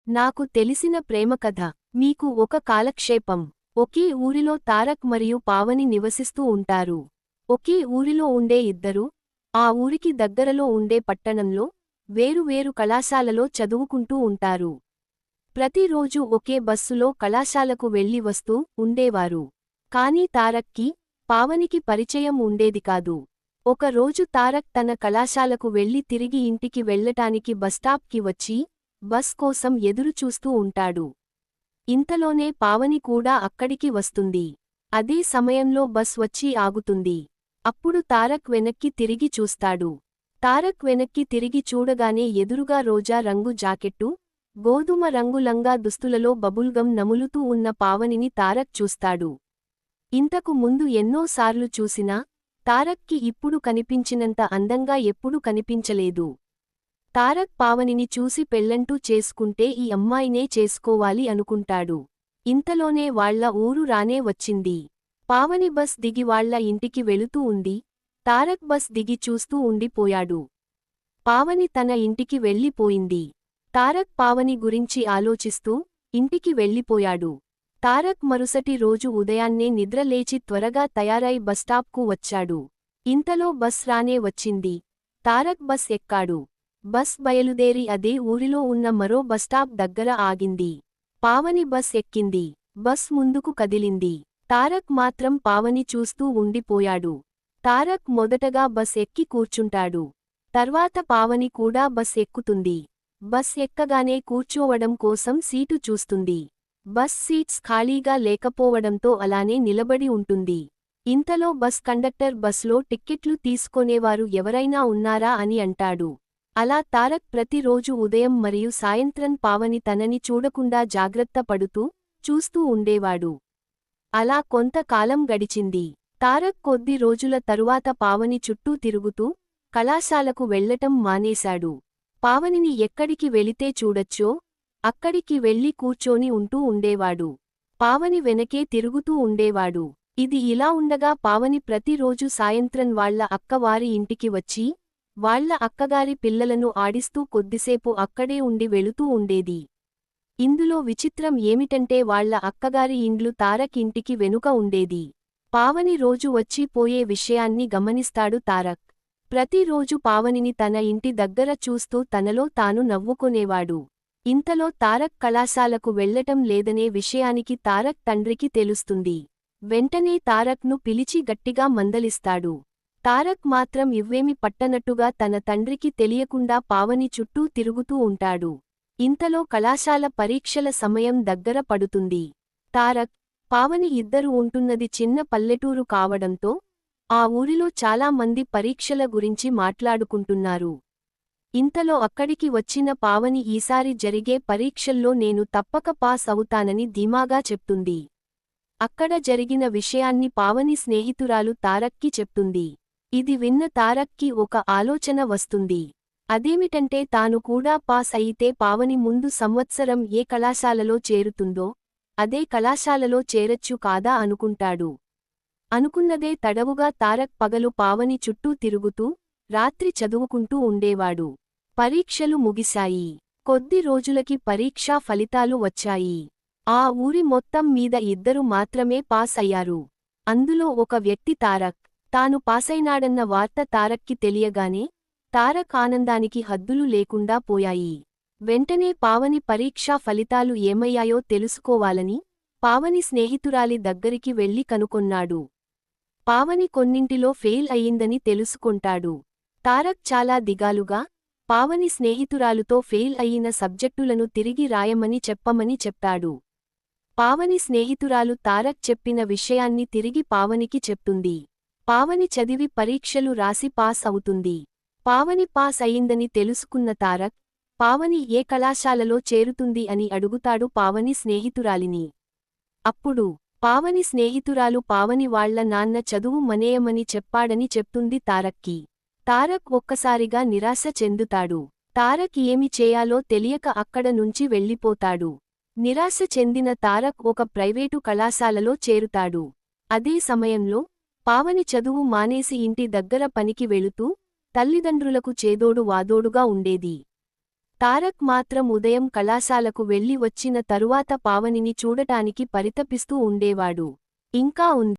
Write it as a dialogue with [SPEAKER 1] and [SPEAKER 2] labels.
[SPEAKER 1] నాకు తెలిసిన ప్రేమకథ. మీకు ఒక కాలక్షేపం. ఒకే ఊరిలో తారక్ మరియు పావని నివసిస్తూ ఉంటారు. ఒకే ఊరిలో ఉండే ఇద్దరు, ఆ ఊరికి దగ్గరలో ఉండే పట్టణంలో, వేరువేరు కళాశాలలో చదువుకుంటూ ఉంటారు. ప్రతిరోజూ ఒకే బస్సులో కళాశాలకు వెళ్లి వస్తూ ఉండేవారు. కానీ తారక్కి, పావనికి పరిచయం ఉండేది కాదు. ఒక రోజు తారక్ తన కళాశాలకు వెళ్లి తిరిగి ఇంటికి వెళ్లటానికి బస్టాప్కి వచ్చి, బస్ కోసం ఎదురుచూస్తూ ఉంటాడు. ఇంతలోనే పావని కూడా అక్కడికి వస్తుంది. అదే సమయంలో బస్ వచ్చి ఆగుతుంది. అప్పుడు తారక్ వెనక్కి తిరిగి చూస్తాడు. తారక్ వెనక్కి తిరిగి చూడగానే ఎదురుగా రోజా రంగు జాకెట్టు, గోధుమ రంగు లంగా దుస్తులలో బబుల్గం నములుతూ ఉన్న పావనిని తారక్ చూస్తాడు. ఇంతకు ముందు ఎన్నోసార్లు చూసినా, తారక్కి ఇప్పుడు కనిపించినంత అందంగా ఎప్పుడూ కనిపించలేదు. తారక్ పావనిని చూసి పెళ్లంటూ చేసుకుంటే ఈ అమ్మాయినే చేసుకోవాలి అనుకుంటాడు. ఇంతలోనే వాళ్ల ఊరు రానే వచ్చింది. పావని బస్ దిగి వాళ్ల ఇంటికి వెళుతూ ఉంది. తారక్ బస్ దిగి చూస్తూ ఉండిపోయాడు. పావని తన ఇంటికి వెళ్ళిపోయింది. తారక్ పావని గురించి ఆలోచిస్తూ ఇంటికి వెళ్ళిపోయాడు. తారక్ మరుసటి రోజు ఉదయాన్నే నిద్రలేచి త్వరగా తయారై బస్టాప్కు వచ్చాడు. ఇంతలో బస్ రానే వచ్చింది. తారక్ బస్ ఎక్కాడు. బస్ బయలుదేరి అదే ఊరిలో ఉన్న మరో బస్టాప్ దగ్గర ఆగింది. పావని బస్ ఎక్కింది. బస్ ముందుకు కదిలింది. తారక్ మాత్రం పావని చూస్తూ ఉండిపోయాడు. తారక్ మొదటగా బస్ ఎక్కి కూర్చుంటాడు. తర్వాత పావని కూడా బస్ ఎక్కుతుంది. బస్ ఎక్కగానే కూర్చోవడం కోసం సీటు చూస్తుంది. బస్ సీట్స్ ఖాళీగా లేకపోవడంతో అలానే నిలబడి ఉంటుంది. ఇంతలో బస్ కండక్టర్ బస్లో టిక్కెట్లు తీసుకొనేవారు ఎవరైనా ఉన్నారా అని అంటాడు. అలా తారక్ ప్రతిరోజు ఉదయం మరియు సాయంత్రం పావని తనని చూడకుండా జాగ్రత్త పడుతూ, చూస్తూ ఉండేవాడు. అలా కొంతకాలం గడిచింది. తారక్ కొద్ది రోజుల తరువాత పావని చుట్టూ తిరుగుతూ, కళాశాలకు వెళ్లటం మానేశాడు. పావనిని ఎక్కడికి వెళితే చూడొచ్చో, అక్కడికి వెళ్లి కూర్చొని ఉంటూ ఉండేవాడు. పావని వెనకే తిరుగుతూ ఉండేవాడు. ఇది ఇలా ఉండగా పావని ప్రతిరోజు సాయంత్రం వాళ్ల అక్కవారి ఇంటికి వచ్చి, వాళ్ల అక్కగారి పిల్లలను ఆడిస్తూ కొద్దిసేపు అక్కడే ఉండి వెళుతూ ఉండేది. ఇందులో విచిత్రం ఏమిటంటే వాళ్ల అక్కగారి ఇండ్లు తారక్ ఇంటికి వెనుక ఉండేది. పావని రోజు వచ్చి పోయే విషయాన్ని గమనిస్తాడు తారక్. ప్రతిరోజు పావనిని తన ఇంటి దగ్గర చూస్తూ తనలో తాను నవ్వుకొనేవాడు. ఇంతలో తారక్ కళాశాలకు వెళ్లటం లేదనే విషయానికి తారక్ తండ్రికి తెలుస్తుంది. వెంటనే తారక్ను పిలిచి గట్టిగా మందలిస్తాడు. తారక్ మాత్రం ఇవ్వేమి పట్టనట్టుగా తన తండ్రికి తెలియకుండా పావని చుట్టూ తిరుగుతూ ఉంటాడు. ఇంతలో కళాశాల పరీక్షల సమయం దగ్గర పడుతుంది. తారక్, పావని ఇద్దరు ఉంటున్నది చిన్న పల్లెటూరు కావడంతో, ఆ ఊరిలో చాలా మంది పరీక్షల గురించి మాట్లాడుకుంటున్నారు. ఇంతలో అక్కడికి వచ్చిన పావని ఈసారి జరిగే పరీక్షల్లో నేను తప్పక పాస్ అవుతానని ధీమాగా చెప్తుంది. అక్కడ జరిగిన విషయాన్ని పావని స్నేహితురాలు తారక్కి చెప్తుంది. ఇది విన్న తారక్కి ఒక ఆలోచన వస్తుంది. అదేమిటంటే తాను కూడా పాస్ అయితే పావని ముందు సంవత్సరం ఏ కళాశాలలో చేరుతుందో, అదే కళాశాలలో చేరొచ్చు కాదా అనుకుంటాడు. అనుకున్నదే తడవుగా తారక్ పగలు పావని చుట్టూ తిరుగుతూ, రాత్రి చదువుకుంటూ ఉండేవాడు. పరీక్షలు ముగిశాయి. కొద్ది రోజులకి పరీక్షా ఫలితాలు వచ్చాయి. ఆ ఊరి మొత్తం మీద ఇద్దరు మాత్రమే పాస్ అయ్యారు. అందులో ఒక వ్యక్తి తారక్. తాను పాసైనాడన్న వార్త తారక్కి తెలియగానే, తారక్ ఆనందానికి హద్దులు లేకుండా పోయాయి. వెంటనే పావని పరీక్షా ఫలితాలు ఏమయ్యాయో తెలుసుకోవాలని, పావని స్నేహితురాలి దగ్గరికి వెళ్లి కనుకొన్నాడు. పావని కొన్నింటిలో ఫెయిల్ అయ్యిందని తెలుసుకొంటాడు. తారక్ చాలా దిగాలుగా, పావని స్నేహితురాలుతో ఫెయిల్ అయిన సబ్జెక్టులను తిరిగి రాయమని చెప్పమని చెప్తాడు. పావని స్నేహితురాలు తారక్ చెప్పిన విషయాన్ని తిరిగి పావనికి చెప్తుంది. పావని చదివి పరీక్షలు రాసి పాస్ అవుతుంది. పావని పాస్ అయిందని తెలుసుకున్న తారక్, పావని ఏ కళాశాలలో చేరుతుంది అని అడుగుతాడు పావని స్నేహితురాలిని. అప్పుడు, పావని స్నేహితురాలు పావని వాళ్ల నాన్న చదువు మనేయమని చెప్పాడని చెప్తుంది తారక్కి. తారక్ ఒక్కసారిగా నిరాశ చెందుతాడు. తారక్ ఏమి చేయాలో తెలియక అక్కడ నుంచి వెళ్ళిపోతాడు. నిరాశ చెందిన తారక్ ఒక ప్రైవేటు కళాశాలలో చేరుతాడు. అదే సమయంలో, పావని చదువు మానేసి ఇంటి దగ్గర పనికి వెళుతూ, తల్లిదండ్రులకు చేదోడు వాదోడుగా ఉండేది. తారక్ మాత్రం ఉదయం కళాశాలకు వెళ్లి వచ్చిన తరువాత పావనిని చూడటానికి పరితపిస్తూ ఉండేవాడు. ఇంకా ఉంది.